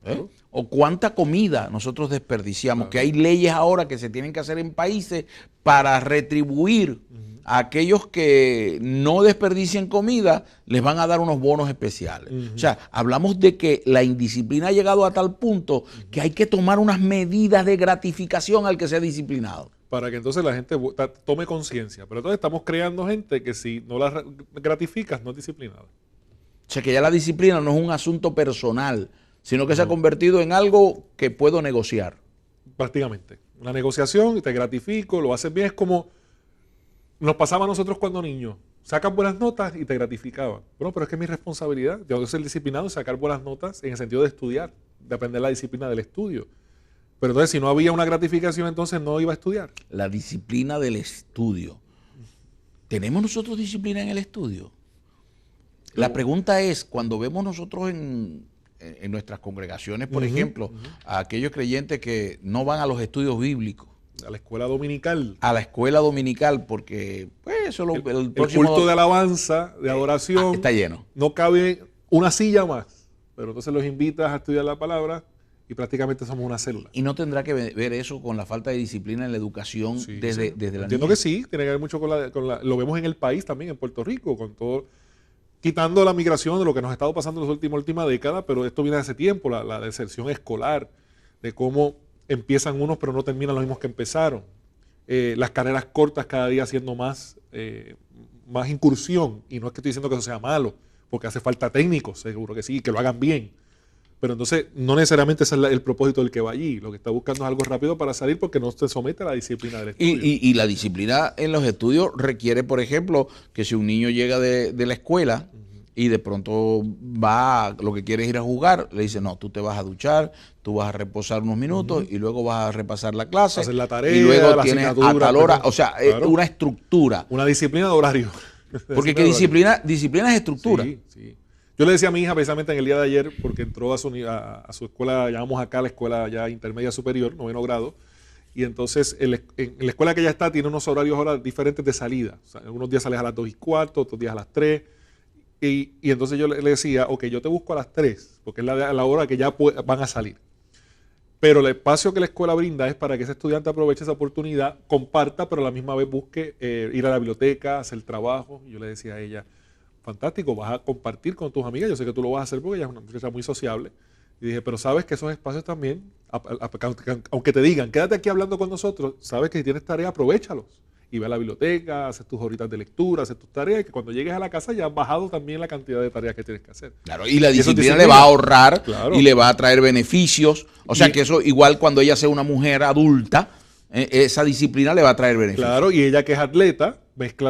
Claro. O cuánta comida nosotros desperdiciamos, claro. Que hay leyes ahora que se tienen que hacer en países para retribuir a aquellos que no desperdicien comida, les van a dar unos bonos especiales. O sea, hablamos de que la indisciplina ha llegado a tal punto que hay que tomar unas medidas de gratificación al que sea disciplinado. Para que entonces la gente tome conciencia. Pero entonces estamos creando gente que si no la gratificas no es disciplinada. O sea, que ya la disciplina no es un asunto personal, sino que se ha convertido en algo que puedo negociar. Prácticamente. Una negociación, te gratifico, lo haces bien. Es como nos pasaba a nosotros cuando niños. Sacan buenas notas y te gratificaban. Bueno, pero es que es mi responsabilidad. Yo tengo que ser disciplinado y sacar buenas notas en el sentido de estudiar, de aprender la disciplina del estudio. Pero entonces si no había una gratificación, entonces no iba a estudiar. La disciplina del estudio. ¿Tenemos nosotros disciplina en el estudio? La pregunta es, cuando vemos nosotros en nuestras congregaciones, por ejemplo, a aquellos creyentes que no van a los estudios bíblicos, a la escuela dominical. A la escuela dominical, porque pues, eso el culto de alabanza, de adoración, está lleno. No cabe una silla más, pero entonces los invitas a estudiar la palabra y prácticamente somos una célula. ¿Y no tendrá que ver eso con la falta de disciplina en la educación desde la niñez? Entiendo que sí, tiene que ver mucho lo vemos en el país también, en Puerto Rico, con todo, quitando la migración de lo que nos ha estado pasando en la última década, pero esto viene de hace tiempo, la deserción escolar, de cómo empiezan unos pero no terminan los mismos que empezaron. Las carreras cortas cada día haciendo más incursión, y no es que estoy diciendo que eso sea malo, porque hace falta técnicos, seguro que sí, que lo hagan bien. Pero entonces no necesariamente ese es el propósito del que va allí. Lo que está buscando es algo rápido para salir porque no se somete a la disciplina del estudio. Y la disciplina en los estudios requiere, por ejemplo, que si un niño llega de la escuela y de pronto lo que quiere es ir a jugar, le dice, no, tú te vas a duchar, tú vas a reposar unos minutos y luego vas a repasar la clase. Hacer la tarea, y luego la tienes a tal hora, o sea, claro, una estructura. Una disciplina de horario. Porque disciplina es estructura. Sí, sí. Yo le decía a mi hija precisamente en el día de ayer, porque entró a su escuela, llamamos acá la escuela ya intermedia superior, 9º grado, y entonces en la escuela que ella está tiene unos horarios ahora diferentes de salida. O sea, unos días sales a las 2:15, otros días a las 3, y entonces yo le decía, ok, yo te busco a las 3, porque es la hora que ya van a salir. Pero el espacio que la escuela brinda es para que ese estudiante aproveche esa oportunidad, comparta, pero a la misma vez busque ir a la biblioteca, hacer trabajo. Y yo le decía a ella, fantástico, vas a compartir con tus amigas, yo sé que tú lo vas a hacer porque ella es una muchacha muy sociable. Y dije, pero sabes que esos espacios también, aunque te digan, quédate aquí hablando con nosotros, sabes que si tienes tarea, aprovéchalos. Y ve a la biblioteca, haces tus horitas de lectura, haces tus tareas, y que cuando llegues a la casa ya has bajado también la cantidad de tareas que tienes que hacer. Claro, y la disciplina le va a ahorrar, claro, y le va a traer beneficios. O sea que eso, igual cuando ella sea una mujer adulta, esa disciplina le va a traer beneficios. Claro, y ella que es atleta, mezcla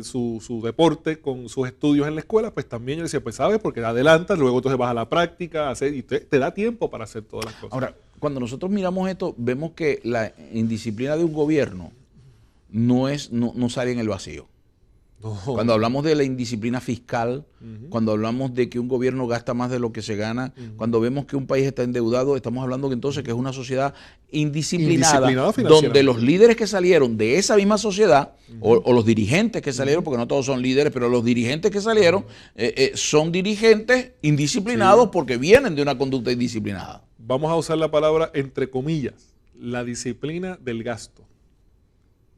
su deporte con sus estudios en la escuela, pues también yo decía, pues sabes, porque adelantas, luego entonces vas a la práctica, y te da tiempo para hacer todas las cosas. Ahora, cuando nosotros miramos esto, vemos que la indisciplina de un gobierno no sale en el vacío. No. Cuando hablamos de la indisciplina fiscal, cuando hablamos de que un gobierno gasta más de lo que se gana, cuando vemos que un país está endeudado, estamos hablando que entonces que es una sociedad indisciplinada donde los líderes que salieron de esa misma sociedad, o los dirigentes que salieron, porque no todos son líderes, pero los dirigentes que salieron son dirigentes indisciplinados porque vienen de una conducta indisciplinada. Vamos a usar la palabra entre comillas, la disciplina del gasto.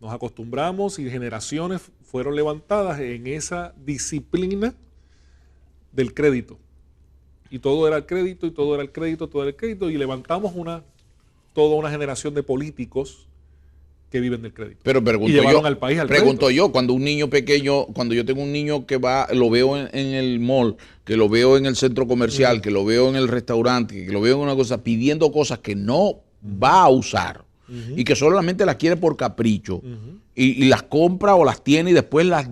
Nos acostumbramos y generaciones fueron levantadas en esa disciplina del crédito. Y todo era el crédito, y todo era el crédito, todo era el crédito, y levantamos toda una generación de políticos que viven del crédito. Pero y llevaron al país al crédito. Yo, cuando un niño pequeño, cuando yo tengo un niño que lo veo en el mall, que lo veo en el centro comercial, que lo veo en el restaurante, que lo veo en una cosa, pidiendo cosas que no va a usar, y que solamente las quiere por capricho, y las compra o las tiene y después las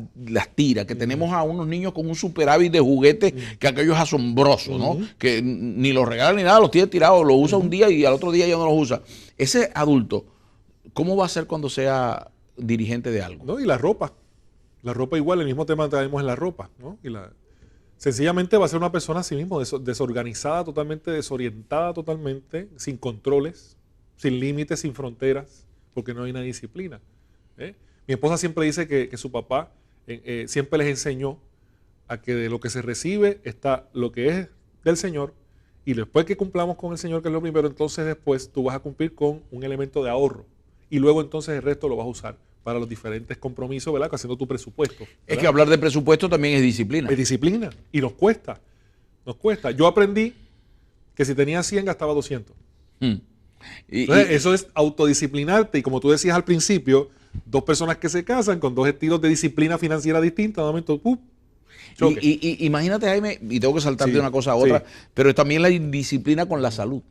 tira, que tenemos a unos niños con un superávit de juguetes, que aquello es asombroso, ¿no? Que ni los regalan ni nada, los tiene tirados, los usa un día y al otro día ya no los usa. Ese adulto, ¿cómo va a ser cuando sea dirigente de algo? No, y la ropa igual, el mismo tema traemos en la ropa, ¿no? Sencillamente va a ser una persona a sí mismo desorganizada totalmente, desorientada totalmente, sin controles, sin límites, sin fronteras, porque no hay una disciplina. Mi esposa siempre dice que su papá siempre les enseñó a que de lo que se recibe está lo que es del Señor, y después que cumplamos con el Señor, que es lo primero, entonces después tú vas a cumplir con un elemento de ahorro, y luego entonces el resto lo vas a usar para los diferentes compromisos, ¿verdad? Haciendo tu presupuesto, ¿verdad? Es que hablar de presupuesto también es disciplina. Es disciplina, y nos cuesta. Yo aprendí que si tenía 100 gastaba 200. Entonces, eso es autodisciplinarte, y como tú decías al principio, dos personas que se casan con dos estilos de disciplina financiera distinta, de momento, choque. Imagínate, Jaime, y tengo que saltar de una cosa a otra, pero también la indisciplina con la salud.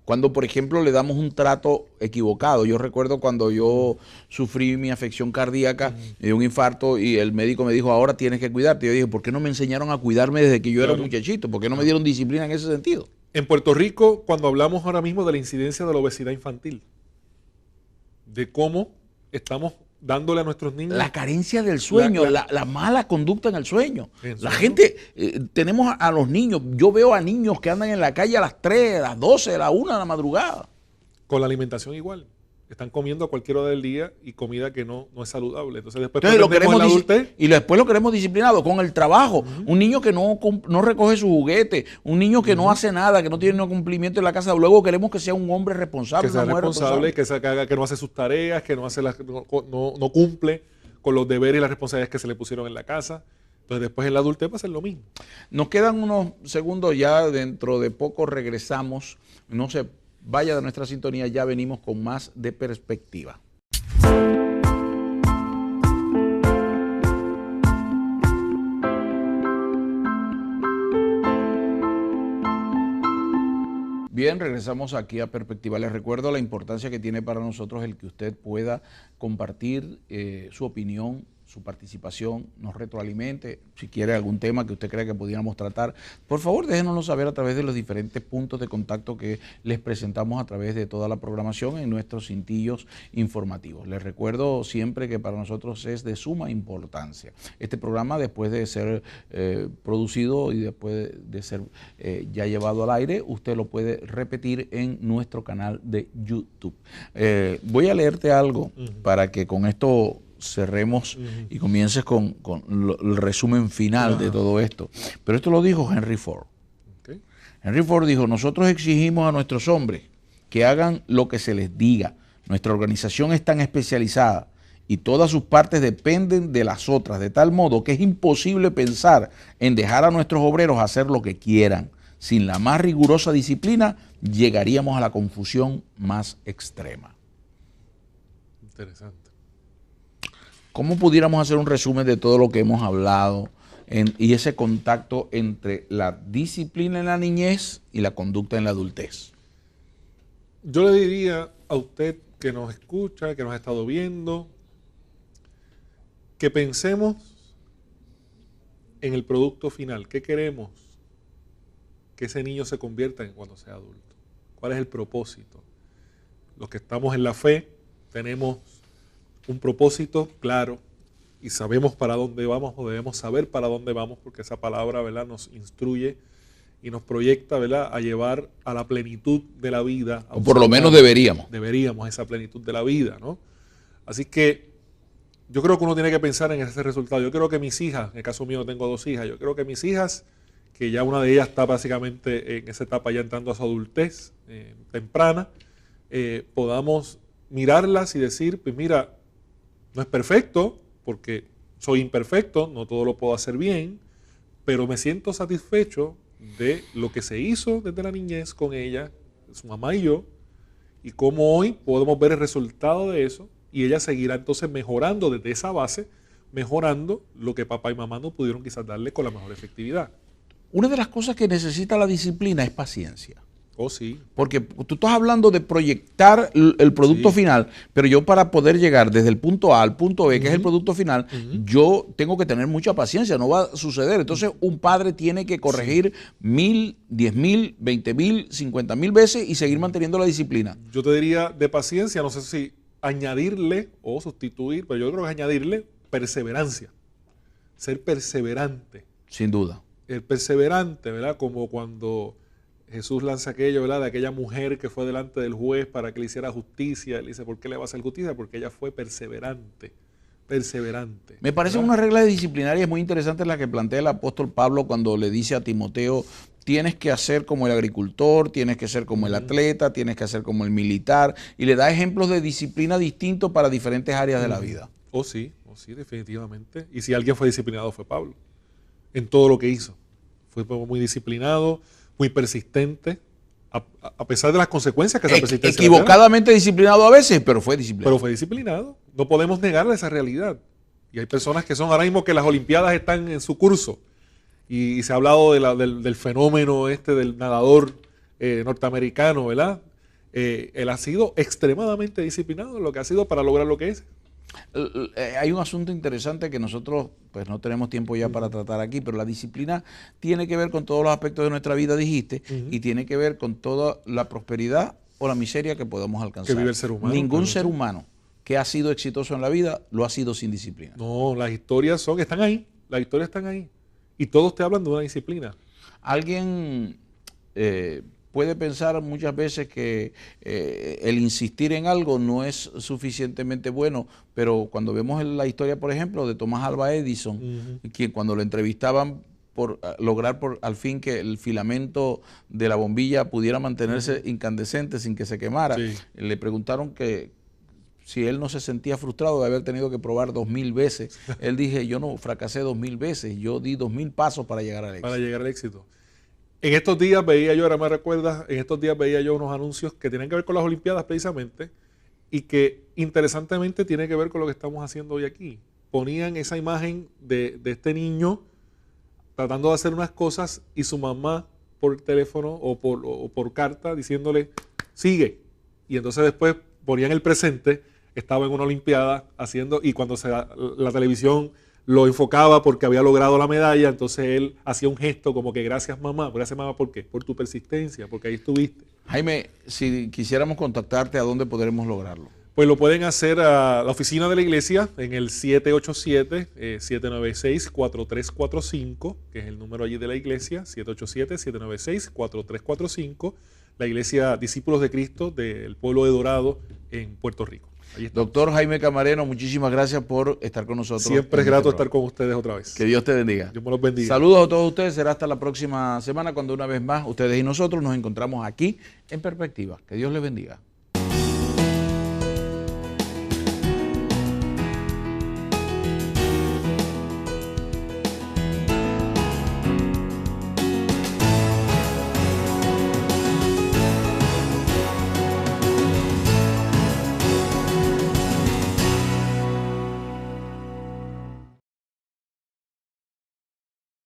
Cuando, por ejemplo, le damos un trato equivocado. Yo recuerdo cuando yo sufrí mi afección cardíaca, me dio un infarto y el médico me dijo, ahora tienes que cuidarte. Yo dije, ¿por qué no me enseñaron a cuidarme desde que yo era un muchachito? ¿Por qué no me dieron disciplina en ese sentido? En Puerto Rico, cuando hablamos ahora mismo de la incidencia de la obesidad infantil, de cómo estamos dándole a nuestros niños... La carencia del sueño, la mala conducta en el sueño. La gente, tenemos a los niños, yo veo a niños que andan en la calle a las 3, a las 12, a las 1 de la madrugada. Con la alimentación igual. Están comiendo a cualquier hora del día y comida que no es saludable. Entonces después lo queremos y después lo queremos disciplinado con el trabajo. Un niño que no recoge su juguete, un niño que no hace nada, que no tiene un cumplimiento en la casa. Luego queremos que sea un hombre responsable, que sea responsable, que no hace sus tareas, que no cumple con los deberes y las responsabilidades que se le pusieron en la casa. Entonces después en la adultez va a ser lo mismo. Nos quedan unos segundos ya, dentro de poco regresamos. No se vaya de nuestra sintonía, ya venimos con más de Perspectiva. Bien, regresamos aquí a Perspectiva. Les recuerdo la importancia que tiene para nosotros el que usted pueda compartir su opinión, su participación, nos retroalimente. Si quiere algún tema que usted crea que pudiéramos tratar, por favor déjenoslo saber a través de los diferentes puntos de contacto que les presentamos a través de toda la programación en nuestros cintillos informativos. Les recuerdo siempre que para nosotros es de suma importancia. Este programa, después de ser producido y después de ser ya llevado al aire, usted lo puede repetir en nuestro canal de YouTube. Voy a leerte algo para que con esto cerremos y comiences con el resumen final de todo esto. Pero esto lo dijo Henry Ford. Okay. Henry Ford dijo: nosotros exigimos a nuestros hombres que hagan lo que se les diga. Nuestra organización es tan especializada y todas sus partes dependen de las otras, de tal modo que es imposible pensar en dejar a nuestros obreros hacer lo que quieran. Sin la más rigurosa disciplina, llegaríamos a la confusión más extrema. Interesante. ¿Cómo pudiéramos hacer un resumen de todo lo que hemos hablado y ese contacto entre la disciplina en la niñez y la conducta en la adultez? Yo le diría a usted que nos escucha, que nos ha estado viendo, que pensemos en el producto final. ¿Qué queremos que ese niño se convierta en cuando sea adulto? ¿Cuál es el propósito? Los que estamos en la fe tenemos un propósito claro y sabemos para dónde vamos, o debemos saber para dónde vamos, porque esa palabra, ¿verdad?, nos instruye y nos proyecta, ¿verdad?, a llevar a la plenitud de la vida. O por lo menos deberíamos. Deberíamos esa plenitud de la vida, ¿no? Así que yo creo que uno tiene que pensar en ese resultado. Yo creo que mis hijas, en el caso mío tengo 2 hijas, yo creo que mis hijas, que ya una de ellas está básicamente en esa etapa ya entrando a su adultez temprana, podamos mirarlas y decir, pues mira, no es perfecto, porque soy imperfecto, no todo lo puedo hacer bien, pero me siento satisfecho de lo que se hizo desde la niñez con ella, su mamá y yo, y cómo hoy podemos ver el resultado de eso, y ella seguirá entonces mejorando desde esa base, mejorando lo que papá y mamá no pudieron quizás darle con la mejor efectividad. Una de las cosas que necesita la disciplina es paciencia. Oh, sí. Porque tú estás hablando de proyectar el producto final, pero yo para poder llegar desde el punto A al punto B, que es el producto final, yo tengo que tener mucha paciencia, no va a suceder. Entonces un padre tiene que corregir 1000, 10,000, 20,000, 50,000 veces y seguir manteniendo la disciplina. Yo te diría de paciencia, no sé si añadirle o sustituir, pero yo creo que es añadirle perseverancia. Ser perseverante. Sin duda. El perseverante, ¿verdad? Como cuando Jesús lanza aquello, ¿verdad?, de aquella mujer que fue delante del juez para que le hiciera justicia. Le dice, ¿por qué le va a hacer justicia? Porque ella fue perseverante. Perseverante. Me parece una regla disciplinaria muy interesante la que plantea el apóstol Pablo cuando le dice a Timoteo: tienes que hacer como el agricultor, tienes que ser como el atleta, tienes que hacer como el militar, y le da ejemplos de disciplina distintos para diferentes áreas de la vida. Oh sí, definitivamente. Y si alguien fue disciplinado fue Pablo, en todo lo que hizo. Fue muy disciplinado, muy persistente, a pesar de las consecuencias que esa persistencia equivocadamente disciplinado a veces, pero fue disciplinado. Pero fue disciplinado. No podemos negarle esa realidad. Y hay personas que son ahora mismo que las Olimpiadas están en su curso. Y se ha hablado del fenómeno del nadador norteamericano, ¿verdad? Él ha sido extremadamente disciplinado en lo que ha sido para lograr lo que es. Hay un asunto interesante que nosotros pues no tenemos tiempo ya para tratar aquí, pero la disciplina tiene que ver con todos los aspectos de nuestra vida, dijiste, y tiene que ver con toda la prosperidad o la miseria que podamos alcanzar. Que vive el ser humano. Ningún ser humano que ha sido exitoso en la vida lo ha sido sin disciplina. No, las historias están ahí. Las historias están ahí. Y todos te hablan de una disciplina. Alguien puede pensar muchas veces que el insistir en algo no es suficientemente bueno, pero cuando vemos la historia, por ejemplo, de Thomas Alva Edison, quien cuando lo entrevistaban por lograr al fin que el filamento de la bombilla pudiera mantenerse incandescente sin que se quemara, le preguntaron que si él no se sentía frustrado de haber tenido que probar 2000 veces. Él dije, yo no fracasé 2000 veces, yo di 2000 pasos para llegar al éxito. Para llegar al éxito. En estos días veía yo, ahora me recuerdas, en estos días veía yo unos anuncios que tienen que ver con las Olimpiadas precisamente y que interesantemente tiene que ver con lo que estamos haciendo hoy aquí. Ponían esa imagen de este niño tratando de hacer unas cosas y su mamá por teléfono o por carta diciéndole, sigue. Y entonces después ponían el presente, estaba en una olimpiada haciendo, y cuando la televisión lo enfocaba porque había logrado la medalla, entonces él hacía un gesto como que gracias mamá, ¿por qué? Por tu persistencia, porque ahí estuviste. Jaime, si quisiéramos contactarte, ¿a dónde podremos lograrlo? Pues lo pueden hacer a la oficina de la iglesia en el 787-796-4345, que es el número allí de la iglesia, 787-796-4345, la iglesia Discípulos de Cristo del pueblo de Dorado en Puerto Rico. Doctor Jaime Camareno, muchísimas gracias por estar con nosotros. Siempre es grato estar con ustedes otra vez. Que Dios te bendiga. Dios me los bendiga. Saludos a todos ustedes. Será hasta la próxima semana cuando una vez más ustedes y nosotros nos encontramos aquí en Perspectiva. Que Dios les bendiga.